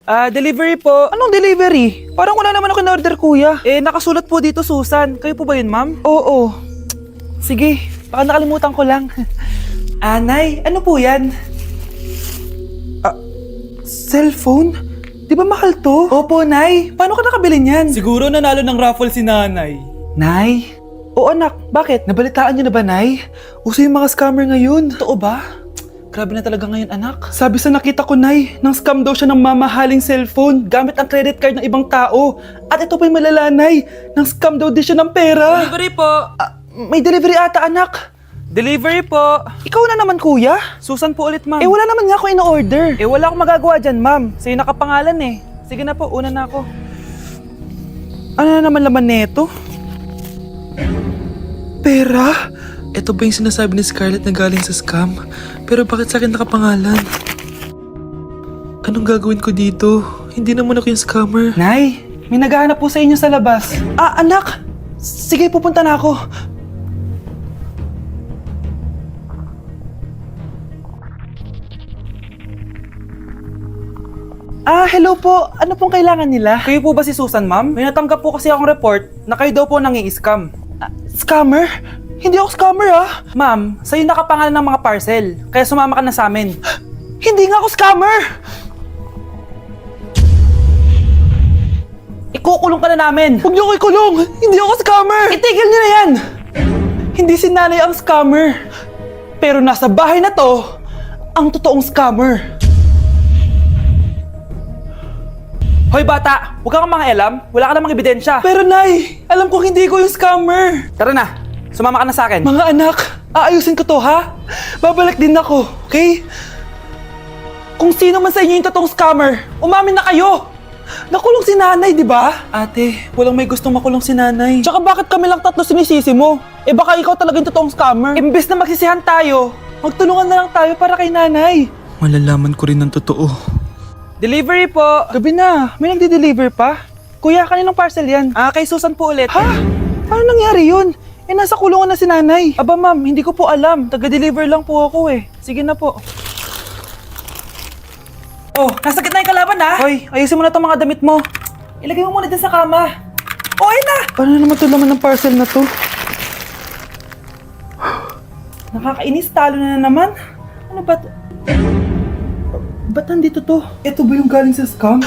Delivery po. Anong delivery? Parang wala naman ako in-order, kuya. Nakasulat po dito, Susan. Kayo po ba yun, ma'am? Oo. Sige, baka nakalimutan ko lang. Nay, ano po yan? Cellphone? Di ba mahal to? Opo, Nay. Paano ka nakabili niyan? Siguro nanalo ng raffle si nanay. Nay? Oo, anak. Bakit? Nabalitaan niyo na ba, Nay? Uso yung mga scammer ngayon. Totoo ba? Grabe na talaga ngayon, anak. Sabi sa nakita ko, Nay, nang scam daw siya ng mamahaling cellphone gamit ang credit card ng ibang tao. At ito pa yung malala, Nay, nang scam daw din siya ng pera. Delivery po. May delivery ata, anak. Delivery po. Ikaw na naman, kuya. Susan po ulit, ma'am. Wala naman nga ako in-order. Wala akong magagawa dyan, ma'am. Sa'yo nakapangalan eh. Sige na po, una na ako. Ano na naman laman neto? Pera? Ito ba yung sinasabi ni Scarlett na galing sa scam? Pero bakit sa akin nakapangalan? Anong gagawin ko dito? Hindi naman ako yung scammer. Nay, may naghahanap po sa inyo sa labas. Anak! Sige, pupunta na ako. Hello po. Ano pong kailangan nila? Kayo po ba si Susan, ma'am? May natanggap po kasi akong report na kayo daw po nangi-scam. Scammer? Hindi ako scammer, Ma'am, sa'yo nakapangalan ng mga parcel. Kaya sumama ka na sa amin. Hindi nga ako scammer! Ikukulong ka na namin. Huwag niyo ko ikulong! Hindi ako scammer! Itigil niyo na yan! Hindi si nanay ang scammer. Pero nasa bahay na to, ang totoong scammer. Hoy bata, huwag kang mga alam. Wala ka namang ebidensya. Pero nay, alam kong hindi ko yung scammer. Tara na, sumama ka na sa akin. Mga anak, aayusin ko to, ha? Babalik din ako, okay? Kung sino man sa inyo yung totoong scammer, umamin na kayo! Nakulong si nanay, di ba? Ate, walang may gustong makulong si nanay. Tsaka bakit kami lang tatlo sinisisi mo? Baka ikaw talaga yung totoong scammer. Imbes na magsisihan tayo, magtulungan na lang tayo para kay nanay. Malalaman ko rin ng totoo. Delivery po! Gabi na, may nagde-deliver pa? Kuya, kaninong parcel yan? Kay Susan po ulit. Ha? Paano nangyari yun? Nasa kulungan na si nanay. Aba ma'am, hindi ko po alam. Taga-deliver lang po ako eh. Sige na po. Oh, nasa gitna yung kalaban ha? Hoy, ayusin mo na itong mga damit mo. Ilagay mo muna dyan sa kama. Oh, ayun na! Paano naman ito laman ng parcel na to? Nakakainis, talo na naman. Ano ba ito? Ba't nandito to? Ito ba yung galing sa scam?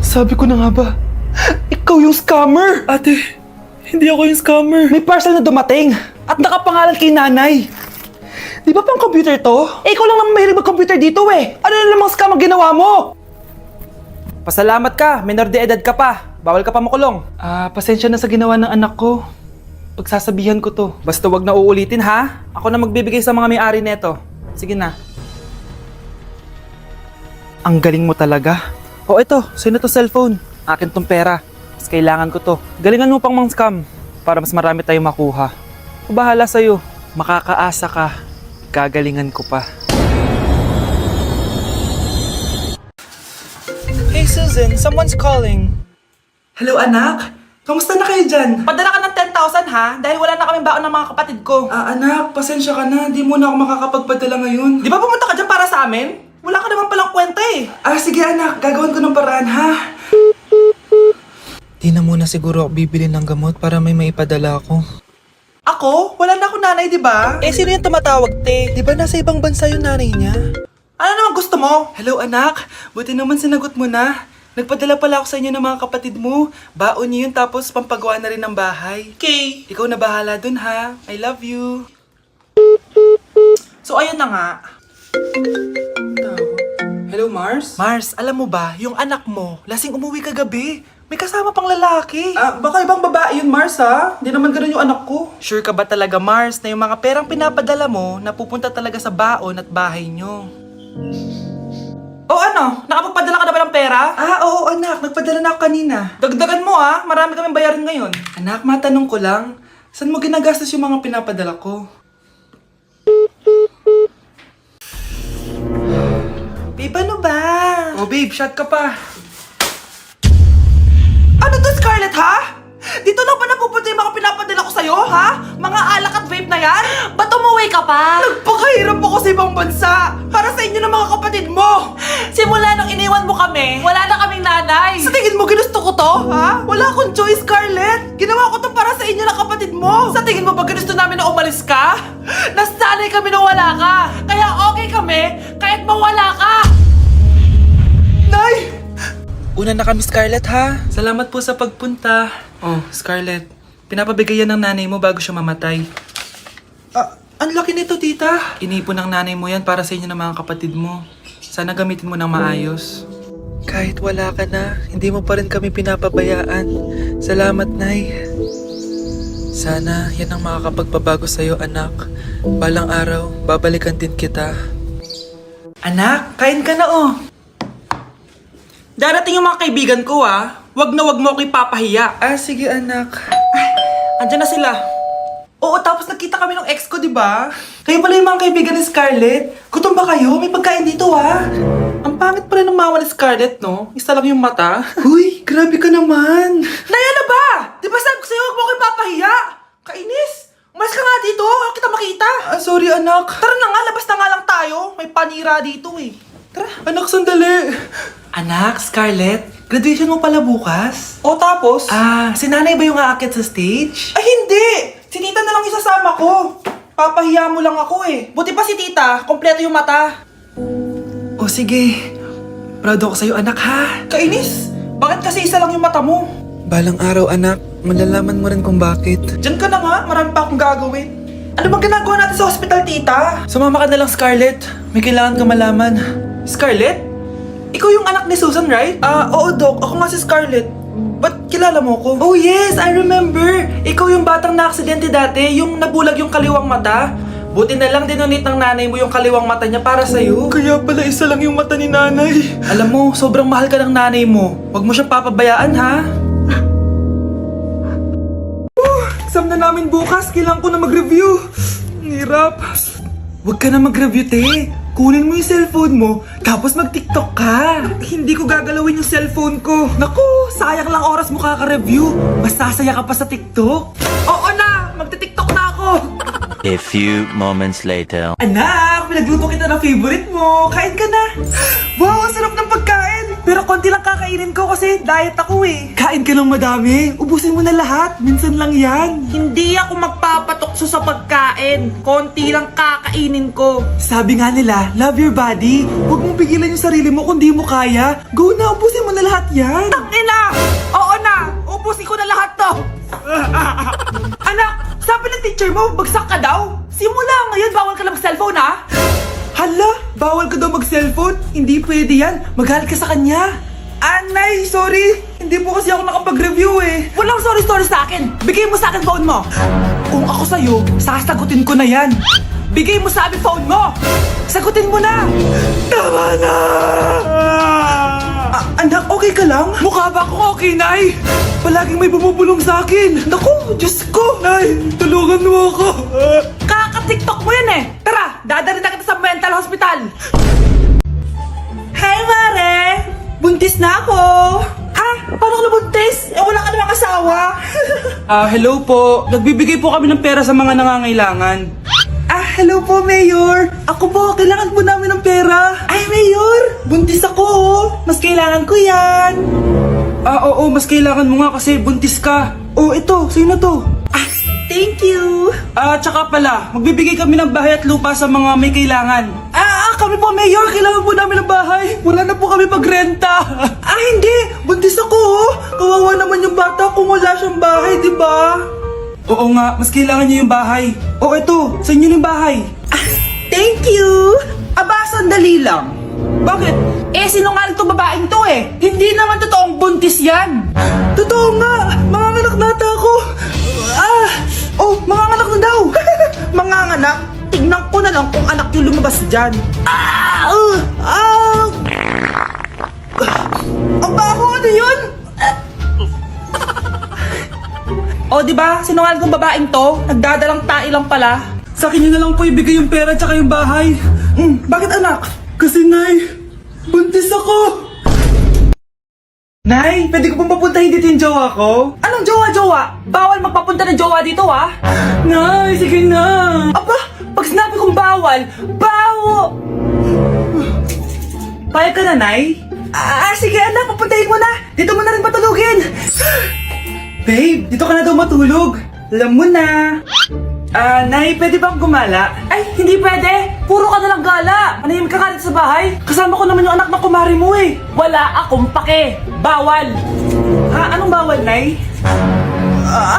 Sabi ko na nga ba, ikaw yung scammer! Ate, hindi ako yung scammer. May parcel na dumating at nakapangalan kay nanay. Di ba pang computer to? Ikaw lang naman mahilig mag-computer dito eh. Ano na namang scam ang ginawa mo? Pasalamat ka, minor de edad ka pa. Bawal ka pa makulong. Pasensya na sa ginawa ng anak ko. Pagsasabihan ko to. Basta wag na uulitin ha. Ako na magbibigay sa mga may-ari neto. Sige na. Ang galing mo talaga. Ito, sino to cellphone? Akin tong pera. Mas kailangan ko to. Galingan mo pang mang-scam para mas marami tayong makuha. Bahala sa'yo. Makakaasa ka. Gagalingan ko pa. Hey Susan, someone's calling. Hello anak. Kamusta na kayo dyan? Padala ka ng 10,000 ha? Dahil wala na kaming baon ng mga kapatid ko. Anak, pasensya ka na. Di mo na ako makakapagpadala ngayon. Di ba pumunta ka dyan para sa amin? Wala ka naman palang kwenta eh. Sige anak, gagawin ko ng paraan ha. Di na muna siguro ako bibili ng gamot para may maipadala ako. Ako? Wala na ako nanay, di ba? Sino yung tumatawag, te? Di ba nasa ibang bansa yung nanay niya? Ano naman gusto mo? Hello anak, buti naman sinagot mo na. Nagpadala pala ako sa inyo ng mga kapatid mo. Baon niyo yun tapos pampagawa na rin ng bahay. Okay. Ikaw na bahala dun ha. I love you. So ayun na nga. Hello, Mars? Mars, alam mo ba, yung anak mo, lasing umuwi kagabi. May kasama pang lalaki. Baka ibang babae yun, Mars, ha? Hindi naman ganun yung anak ko. Sure ka ba talaga, Mars, na yung mga perang pinapadala mo, napupunta talaga sa baon at bahay nyo? Ano? Nakapagpadala ka na ba ng pera? Oo, anak. Nagpadala na ako kanina. Dagdagan mo, ha? Marami kaming bayarin ngayon. Anak, matanong ko lang, saan mo ginagastos yung mga pinapadala ko? Babe, ano ba? Babe, shot ka pa. Ano to, Scarlett, ha? Dito lang ba napupunta yung mga pinapadala ko sa'yo, ha? Mga alak at vape na yan? Ba't umuwi ka pa? Nagpakahirap ako sa ibang bansa para sa inyo ng mga kapatid mo. Simula nung iniwan mo kami, wala na kaming nanay. Sa tingin mo ginusto ko to, ha? Wala akong choice, Scarlett. Ginawa ko to para sa inyo ng kapatid mo. Sa tingin mo ba ginusto namin na umalis ka? Nasanay kami na wala ka. Kaya okay kami kahit mawala ka. Nay! Una na kami, Scarlett, ha? Salamat po sa pagpunta. Oh, Scarlett, pinapabigay yan ng nanay mo bago siya mamatay. Ang laki nito, tita. Inipon ng nanay mo yan para sa inyo ng mga kapatid mo. Sana gamitin mo ng maayos. Kahit wala ka na, hindi mo pa rin kami pinapabayaan. Salamat, Nay. Sana yan ang makakapagpabago sa'yo, anak. Balang araw, babalikan din kita. Anak, kain ka na, oh. Darating yung mga kaibigan ko, ah. Wag na wag mo ako ipapahiya. Ah, sige, anak. Ay, andyan na sila. Oo, tapos nagkita kami ng ex ko, di ba? Kayo pala yung mga kaibigan ni Scarlett. Gutom ba kayo? May pagkain dito, ah. Ang pangit pala ng mama ni Scarlett, no? Isa lang yung mata. Uy, grabe ka naman. Naya na ba? Di ba sabi ko sa'yo, wag mo ako ipapahiya? Kainis. Umalis ka nga dito. Huwag kita makita. Sorry, anak. Tara na nga, labas na nga lang tayo. May panira dito, eh. Tara. Anak, sandali. Anak, Scarlett, graduation mo pala bukas? O tapos? Si nanay ba yung aakyat sa stage? Ay, hindi! Si tita na lang isasama ko. Papahiya mo lang ako eh. Buti pa si tita, kompleto yung mata. O sige, proud ako sa'yo anak ha. Kainis, bakit kasi isa lang yung mata mo? Balang araw anak, malalaman mo rin kung bakit. Diyan ka na nga, marami pa akong gagawin. Ano bang ginagawa natin sa hospital, tita? Sumama ka na lang, Scarlett. May kailangan ka malaman. Scarlett? Ikaw yung anak ni Susan, right? Oo, Doc. Ako nga si Scarlett. Ba't kilala mo ko? Oh, yes! I remember! Ikaw yung batang na-aksidente dati, yung nabulag yung kaliwang mata. Buti na lang dinonate ng nanay mo yung kaliwang mata niya para sa'yo. Kaya pala isa lang yung mata ni nanay. Alam mo, sobrang mahal ka ng nanay mo. Huwag mo siyang papabayaan, ha? Exam na namin bukas. Kailangan ko na mag-review. Ang hirap. Huwag ka na mag-review, te. Kunin mo yung cellphone mo, tapos mag-TikTok ka. Hindi ko gagalawin yung cellphone ko. Naku, sayang lang oras mo kaka-review. Mas sasaya ka pa sa TikTok. Oo na, magti-TikTok na ako. A few moments later. Anak, pinagluto kita ng favorite mo. Kain ka na. Wow, ang sarap ng pagkain. Pero konti lang kakainin ko kasi diet ako eh. Kain ka ng madami. Ubusin mo na lahat. Minsan lang yan. Hindi ako magpapatukso sa pagkain. Konti lang kakainin ko. Sabi nga nila, love your body. Huwag mong pigilan yung sarili mo kung di mo kaya. Go na, ubusin mo na lahat yan. Ina! Oo na! Ubusin ko na lahat to! Anak, sabi ng teacher mo, bagsak ka daw. Simula ngayon, bawal ka lang mag-cellphone ha? Hala, bawal ka daw mag-cellphone? Hindi pwede yan. Magalit ka sa kanya. Anay, sorry. Hindi po kasi ako nakapag-review eh. Walang sorry-sorry sa akin. Bigay mo sa akin phone mo. Kung ako sa'yo, sasagutin ko na yan. Bigay mo sa akin phone mo. Sagutin mo na. Tama na. Anak, okay ka lang? Mukha ba akong okay, Nay? Palaging may bumubulong sa akin. Naku, Diyos ko. Nay, tulungan mo ako. Kaka-TikTok mo yan eh. Tara, dadalhin na kita sa mental hospital. Hi, Mare. Buntis na ako. Ha? Paano ka nabuntis? Wala ka namang asawa. Hello po. Nagbibigay po kami ng pera sa mga nangangailangan. Hello po, Mayor. Ako po, kailangan po namin ng pera. Ay, Mayor, buntis ako, oh. Mas kailangan ko yan. Oo, mas kailangan mo nga kasi buntis ka. Oh, ito, sa'yo na to. Thank you. Tsaka pala, magbibigay kami ng bahay at lupa sa mga may kailangan. Kami po, Mayor, kailangan po namin ng bahay. Wala na po kami pagrenta. Hindi, buntis ako, oh. Kawawa naman yung bata kung wala siyang bahay, di ba? Oo nga, mas kailangan niyo yung bahay. Oh, ito, sa inyo yung bahay. Thank you. Sandali lang. Bakit? Sinungaling tong babaeng to eh. Hindi naman totoong buntis yan. Totoo nga, manganganak nata ako. Manganganak na daw. Manganganak? Tignan ko na lang kung anak yung lumabas dyan. Ang baho, ano yun? Di ba? Sinungaling tong babaeng to. Nagdadalang tae lang pala. Sa akin nyo na lang po ibigay yung pera tsaka yung bahay. Bakit anak? Kasi Nay, buntis ako. Nay, pwede ko pong papuntahin dito yung jowa ko? Anong jowa-jowa? Bawal magpapunta ng jowa dito, ha? Nay, sige na. Aba, pag sinabi kong bawal, Payag ka na, Nay? Sige anak, papuntahin mo na. Dito mo na rin patulugin. Babe, dito ka na daw matulog. Alam mo na. Nay, pwede bang gumala? Ay, hindi pwede. Puro ka na lang gala. Manahimik ka nga dito sa bahay. Kasama ko naman yung anak ng kumari mo eh. Wala akong pake. Bawal. Anong bawal, Nay?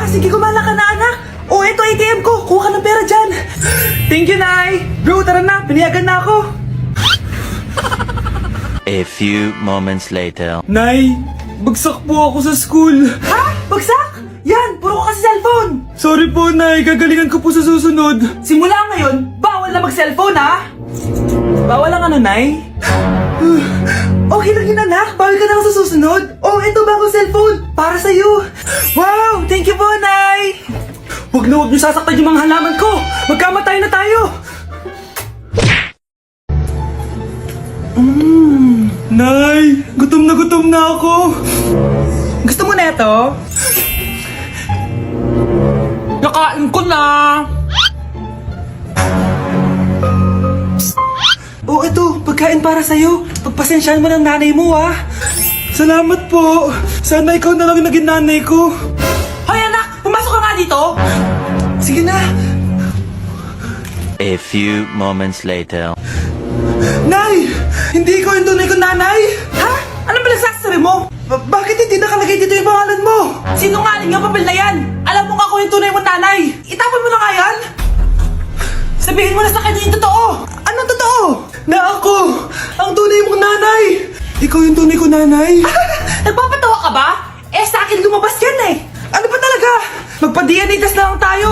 Sige, gumala ka na, anak. Ito ATM ko. Kuha ka ng pera dyan. Thank you, Nay. Bro, tara na. Piniyagan na ako. A few moments later. Nay, bagsak po ako sa school. Ha? Bagsak? Yan, puro ka kasi cellphone. Sorry po, Nay. Gagalingan ko po sa susunod. Simula ngayon, bawal na mag-cellphone, ha? Bawal lang ano, Nay? Okay lang yun, anak. Bawal ka na sa susunod. Ito bagong cellphone. Para sa'yo. Wow, thank you po, Nay. Huwag na huwag niyo sasaktan yung mga halaman ko. Magkamatay na tayo. Nay, gutom na ako. Gusto mo na ito? Nakain ko na. Ito, pagkain para sa'yo. Pagpasensyahan mo ng nanay mo, ha? Salamat po. Sana ikaw na lang naging nanay ko. Hoy, anak! Pumasok ka nga dito! Sige na. A few moments later. Nay! Hindi ko yung tunay kong nanay! Ha? Ano ba nagsasabi mo? Bakit hindi nakalagay dito yung pangalan mo? Sinungaling yung papel na yan! Alam mo nga ako yung tunay mong nanay! Itapon mo na nga yan! Sabihin mo na sa kanya yung totoo! Anong totoo? Na ako! Ang tunay mong nanay! Ikaw yung tunay kong nanay? Nagpapatawa ka ba? Sa akin lumabas yan eh! Ano ba talaga? Magpa-DNA test na lang tayo!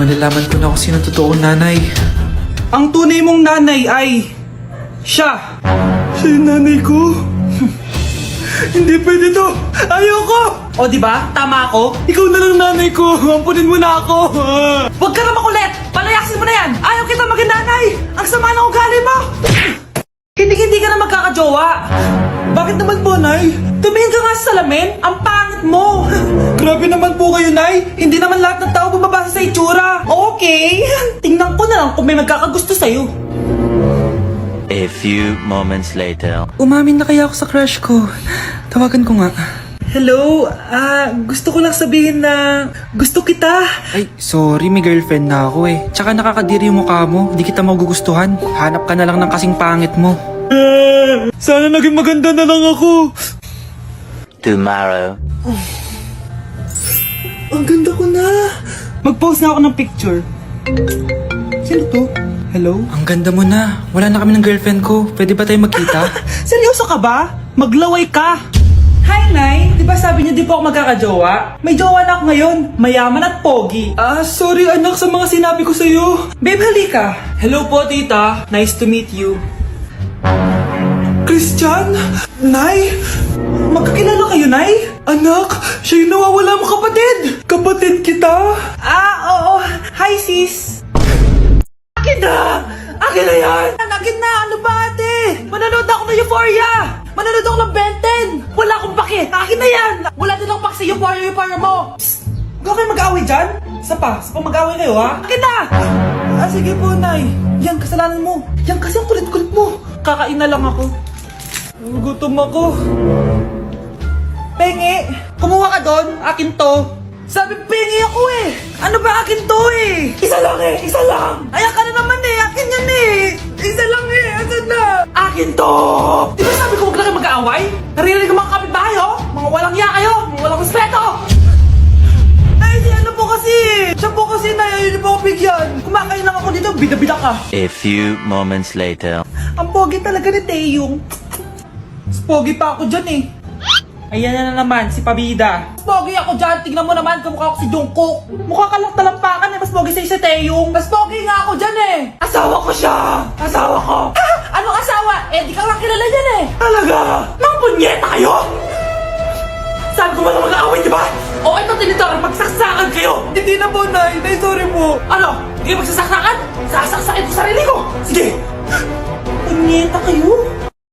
Malalaman ko na kung sino totoong nanay. Ang tunay mong nanay ay... siya! Siya yung nanay ko? Hindi pwede to! Ayoko! O diba? Tama ako? Ikaw na lang nanay ko! Ampunin mo na ako! Huwag ka na makulit! Palayasin mo na yan! Ayaw kita maging nanay! Ang sama ng ugali mo! Hindi ka na magkakajowa! Bakit naman po, Nay? Tumingin ka nga sa salamin! Ang pangit mo! Grabe naman po kayo, Nay! Hindi naman lahat ng tao bumabasa sa itsura! Okay! Tingnan ko na lang kung may magkakagusto sa'yo! A few moments later. Umamin na kaya ako sa crush ko. Tawagan ko nga. Hello? Gusto ko lang sabihin na gusto kita. Ay, sorry, may girlfriend na ako eh. Tsaka nakakadiri yung mukha mo. Di kita magugustuhan. Hanap ka na lang ng kasing pangit mo. Sana naging maganda na lang ako. Tomorrow. Ang ganda ko na. Mag-post na ako ng picture. Sino to? Hello? Ang ganda mo na. Wala na kami ng girlfriend ko. Pwede ba tayo magkita? Seryoso ka ba? Maglaway ka. Hi, Nay! Di ba sabi niyo di po ako magkakajowa? May jowa na ako ngayon. Mayaman at pogi. Sorry anak sa mga sinabi ko sa'yo. Babe, halika. Hello po, tita. Nice to meet you. Christian? Nay? Magkakilala kayo, Nay? Anak, siya yung nawawala mo kapatid. Kapatid kita? Oo. Hi, sis. Akin na! Akin na yan! Akin na! Ano ba, ate? Manonood ako ng Euphoria! Manonood ako ng Ben 10! Wala akong pake! Akin na yan! Wala din akong pake sa Euphoria mo! Psst! Huwag kayo mag-away dyan? Isa pa mag-away kayo, ha? Akin na! Sige po, Nay. Yan, kasalanan mo. Yan kasi ang kulit-kulit mo. Kakain na lang ako. Gutom ako. Pengi! Kumuha ka doon! Akin to! Sabi, pengi ako eh! Ano ba akin to eh? Isa lang eh! Isa lang! Ayan ka na naman eh! Akin yan eh! Isa lang eh! Asan na? Akin to! Di ba sabi ko huwag lang kayo mag-aaway? Naririnig ang mga kapitbahay oh! Mga walang iya kayo! Mga walang respeto! Ay, si ano po kasi! Siya po kasi na yun po ako bigyan! Kumakain lang ako dito, bida-bida ka! A few moments later. Ang pogi talaga ni Taeyong. Mas pogi pa ako dyan eh. Ayan na naman, si Pabida. Mas pogi ako dyan, tignan mo naman, kamukha ako si Jungkook. Mukha ka lang talampakan eh, mas pogi sa'yo si Taeyong. Mas pogi nga ako dyan eh. Asawa ko siya! Asawa ko! Ha? Anong asawa? Di ka lang kilala dyan eh. Talaga? Mga punyeta kayo? Sabi ko ba mag-aaway, di ba? O ito tinitor, magsaksakan kayo! Hindi na po, Nay. Nay, sorry po. Ano? Hindi kayo magsasaksakan? Sasaksakin ko sarili ko! Sige! Punyeta kayo?